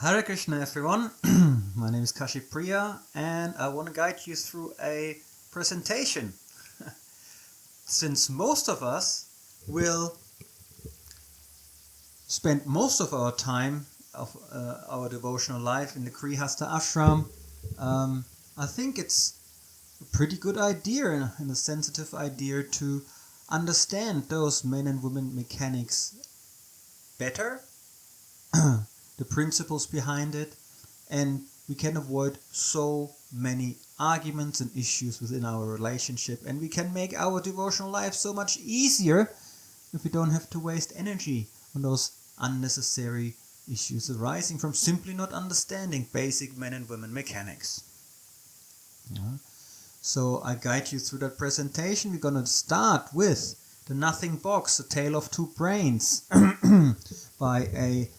Hare Krishna everyone, my name is Kashi Priya and I want to guide you through a presentation. Since most of us will spend most of our time of our devotional life in the Grihasta Ashram, I think it's a pretty good idea and a sensitive idea to understand those men and women mechanics better, the principles behind it, and we can avoid so many arguments and issues within our relationship, and we can make our devotional life so much easier if we don't have to waste energy on those unnecessary issues arising from simply not understanding basic men and women mechanics. So I guide you through that presentation. We're going to start with The Nothing Box, A Tale of Two Brains by a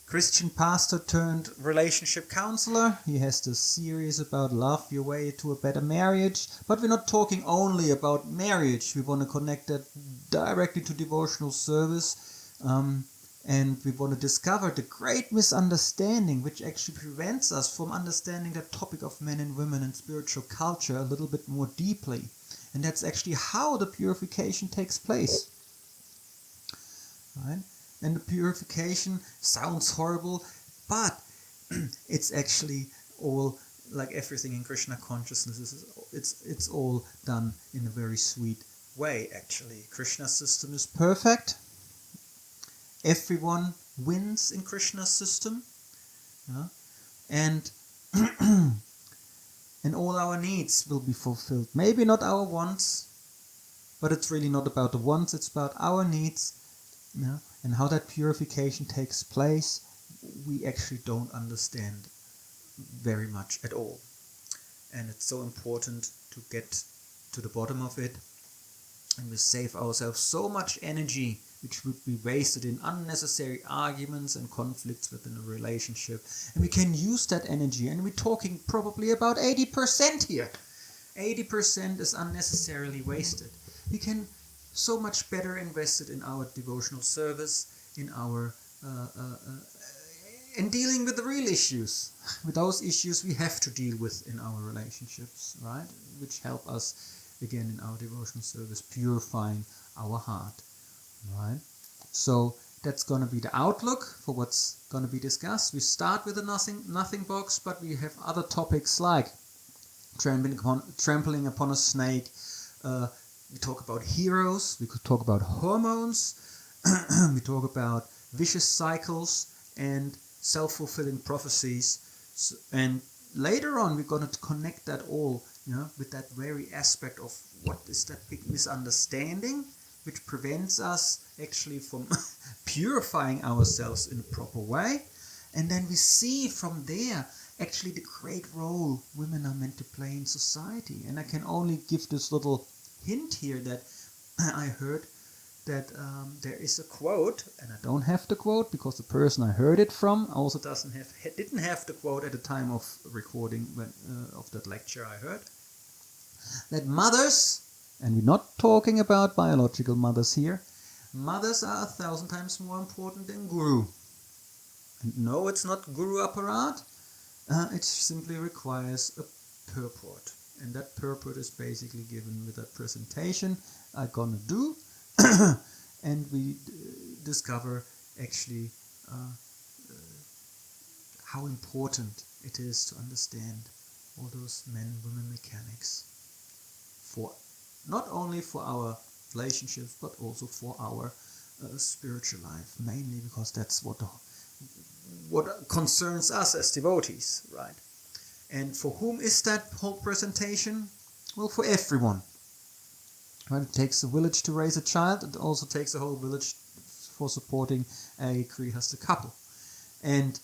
Christian pastor turned relationship counselor. He has this series about love your way to a better marriage, but we're not talking only about marriage. We want to connect that directly to devotional service, and we want to discover the great misunderstanding which actually prevents us from understanding the topic of men and women and spiritual culture a little bit more deeply. And that's actually how the purification takes place. Right? And the purification sounds horrible, but it's actually all, like everything in Krishna consciousness, it's all done in a very sweet way, actually. Krishna's system is perfect. Everyone wins in Krishna's system. And and all our needs will be fulfilled. Maybe not our wants, but it's really not about the wants, it's about our needs. And how that purification takes place, we actually don't understand very much at all. And it's so important to get to the bottom of it, and we save ourselves so much energy which would be wasted in unnecessary arguments and conflicts within a relationship. And we can use that energy, and we're talking probably about 80% here. 80% is unnecessarily wasted. We can so much better invested in our devotional service, in our in dealing with the real issues, with those issues we have to deal with in our relationships, right? Which help us again in our devotional service, purifying our heart, right? So that's going to be the outlook for what's going to be discussed. We start with the nothing box, but we have other topics like trampling upon a snake. We talk about heroes, we could talk about hormones, we talk about vicious cycles and self-fulfilling prophecies. And later on we're going to connect that all with that very aspect of what is that big misunderstanding which prevents us actually from purifying ourselves in a proper way. And then we see from there actually the great role women are meant to play in society. And I can only give this little hint here that I heard that there is a quote, and I don't have the quote because the person I heard it from also didn't have the quote at the time of recording of that lecture I heard, that mothers, and we're not talking about biological mothers here, mothers are 1,000 times more important than guru. And no, it's not guru apparat, it simply requires a purport. And that purport is basically given with that presentation I'm gonna do. And we discover actually how important it is to understand all those men-women mechanics, for not only for our relationships but also for our spiritual life, mainly because that's what concerns us as devotees, right? And for whom is that whole presentation? Well, for everyone. Right? It takes a village to raise a child. It also takes a whole village for supporting a Grihasta couple. And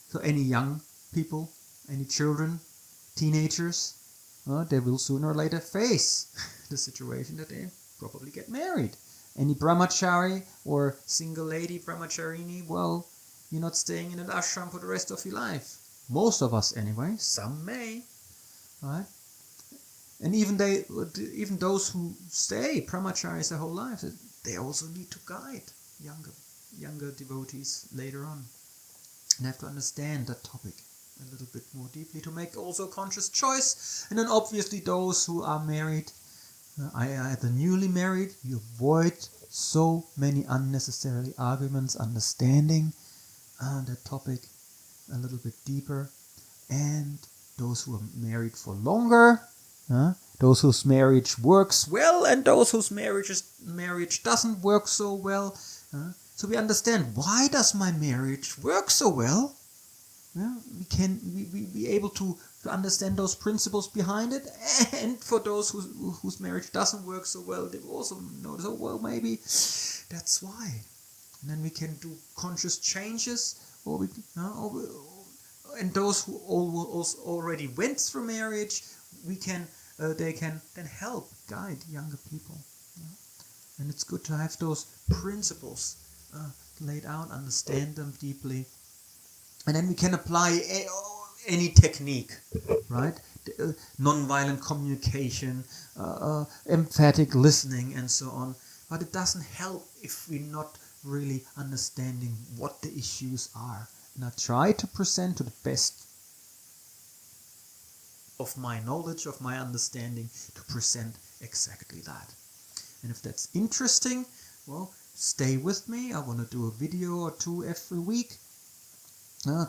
so any young people, any children, teenagers, they will sooner or later face the situation that they probably get married. Any brahmachari or single lady brahmacharini, well, you're not staying in an ashram for the rest of your life. Most of us anyway, some may, right? And even those who stay brahmacharis their whole lives, they also need to guide younger devotees later on. and have to understand that topic a little bit more deeply to make also a conscious choice. And then obviously those who are married, either newly married, you avoid so many unnecessary arguments, understanding that topic a little bit deeper. And those who are married for longer, those whose marriage works well and those whose marriage doesn't work so well. So we understand, why does my marriage work so well? We can be able to understand those principles behind it. And for those whose marriage doesn't work so well, they also notice, oh well, maybe that's why. And then we can do conscious changes, and those who also already went through marriage, they can then help guide younger people. And it's good to have those principles laid out, understand them deeply, and then we can apply any technique, right? Non-violent communication, emphatic listening, and so on. But it doesn't help if we're not really understanding what the issues are. And I try to present to the best of my knowledge, of my understanding, to present exactly that. And if that's interesting, well, stay with me. I want to do a video or two every week.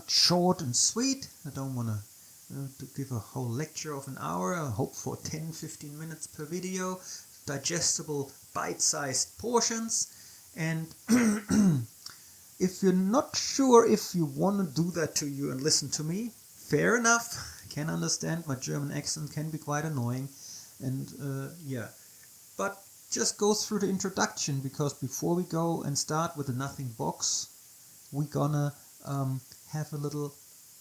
Short and sweet. I don't want to give a whole lecture of an hour. I hope for 10-15 minutes per video. Digestible, bite-sized portions. And if you're not sure if you want to do that to you and listen to me, fair enough. I can understand my German accent can be quite annoying. And but just go through the introduction, because before we go and start with the nothing box, we're gonna have a little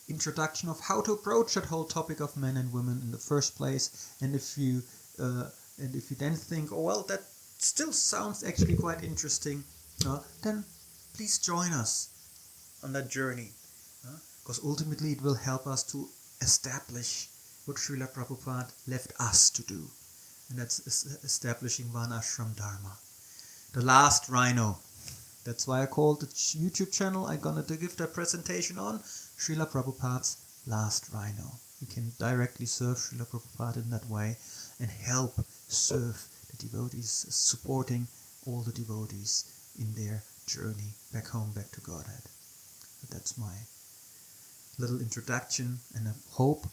introduction of how to approach that whole topic of men and women in the first place. And if you then think, oh well, that still sounds actually quite interesting, then please join us on that journey, because ultimately it will help us to establish what Srila Prabhupada left us to do, and that's establishing Varnashrama Dharma, the last Rhino. That's why I called the YouTube channel I'm gonna give that presentation on, Srila Prabhupada's last Rhino. You can directly serve Srila Prabhupada in that way and help serve the devotees, supporting all the devotees in their journey back home, back to Godhead. But that's my little introduction, and I hope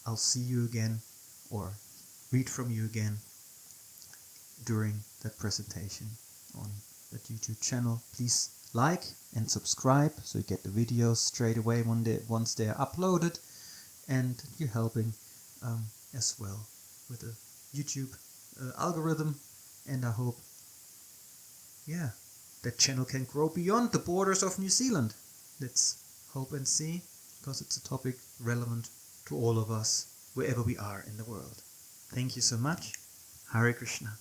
I'll see you again or read from you again during that presentation on that YouTube channel. Please like and subscribe so you get the videos straight away once they're uploaded, and you're helping as well with the YouTube algorithm. And I hope that channel can grow beyond the borders of New Zealand. Let's hope and see, because it's a topic relevant to all of us wherever we are in the world. Thank you so much. Hare Krishna.